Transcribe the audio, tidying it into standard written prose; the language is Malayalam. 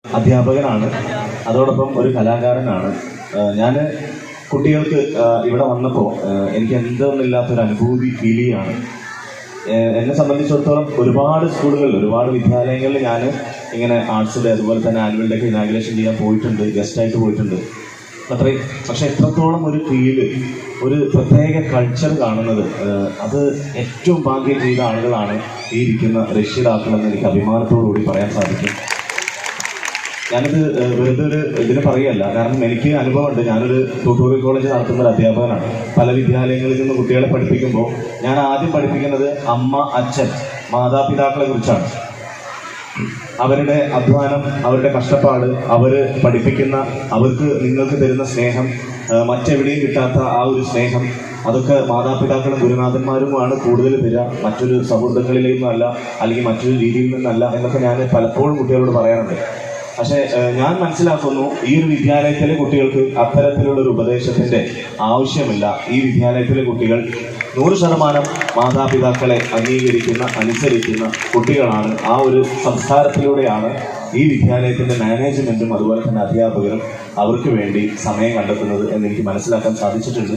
അധ്യാപകനാണ്, അതോടൊപ്പം ഒരു കലാകാരനാണ്. ഞാൻ കുട്ടികൾക്ക് ഇവിടെ വന്നപ്പോൾ എനിക്ക് എന്തെന്നില്ലാത്തൊരു അനുഭൂതി ഫീൽ ചെയ്യാണ്. എന്നെ സംബന്ധിച്ചിടത്തോളം ഒരുപാട് സ്കൂളുകളിൽ, ഒരുപാട് വിദ്യാലയങ്ങളിൽ ഞാൻ ഇങ്ങനെ ആർട്സിൻ്റെ അതുപോലെ തന്നെ ആനുവൽ ഡേക്ക് ഇനാഗുറേഷൻ ചെയ്യാൻ പോയിട്ടുണ്ട്, ഗസ്റ്റായിട്ട് പോയിട്ടുണ്ട്. പക്ഷെ എത്രത്തോളം ഒരു ഫീല്, ഒരു പ്രത്യേക കൾച്ചർ കാണുന്നത്, അത് ഏറ്റവും ഭാഗ്യം ചെയ്ത ആളുകളാണ് ഈ ഇരിക്കുന്ന രക്ഷിതാക്കളെന്ന് എനിക്ക് അഭിമാനത്തോടുകൂടി പറയാൻ സാധിക്കും. ഞാനിത് വെറുതെ ഒരു ഇതിന് പറയുകയല്ല, കാരണം എനിക്ക് അനുഭവമുണ്ട്. ഞാനൊരു ട്യൂട്ടോറിയൽ കോളേജ് നടത്തുന്ന ഒരു അധ്യാപകനാണ്. പല വിദ്യാലയങ്ങളിൽ നിന്ന് കുട്ടികളെ പഠിപ്പിക്കുമ്പോൾ ഞാൻ ആദ്യം പഠിപ്പിക്കുന്നത് അമ്മ, അച്ഛൻ, മാതാപിതാക്കളെ കുറിച്ചാണ്. അവരുടെ അധ്വാനം, അവരുടെ കഷ്ടപ്പാട്, അവർ പഠിപ്പിക്കുന്ന, അവർക്ക് നിങ്ങൾക്ക് തരുന്ന സ്നേഹം, മറ്റെവിടെയും കിട്ടാത്ത ആ ഒരു സ്നേഹം, അതൊക്കെ മാതാപിതാക്കളും ഗുരുനാഥന്മാരുമാണ് കൂടുതൽ തരിക, മറ്റൊരു സൗഹൃദങ്ങളിൽ നിന്നല്ല, അല്ലെങ്കിൽ മറ്റൊരു രീതിയിൽ നിന്നല്ല എന്നൊക്കെ ഞാൻ പലപ്പോഴും കുട്ടികളോട് പറയാറുണ്ട്. പക്ഷേ ഞാൻ മനസ്സിലാക്കുന്നു, ഈ ഒരു വിദ്യാലയത്തിലെ കുട്ടികൾക്ക് അത്തരത്തിലുള്ള ഒരു ഉപദേശത്തിൻ്റെ ആവശ്യമില്ല. ഈ വിദ്യാലയത്തിലെ കുട്ടികൾ 100% മാതാപിതാക്കളെ അംഗീകരിക്കുന്ന, അനുസരിക്കുന്ന കുട്ടികളാണ്. ആ ഒരു സംസ്കാരത്തിലൂടെയാണ് ഈ വിദ്യാലയത്തിൻ്റെ മാനേജ്മെൻറ്റും അതുപോലെ തന്നെ അധ്യാപകരും അവർക്ക് വേണ്ടി സമയം കണ്ടെത്തുന്നത് എന്നെനിക്ക് മനസ്സിലാക്കാൻ സാധിച്ചിട്ടുണ്ട്.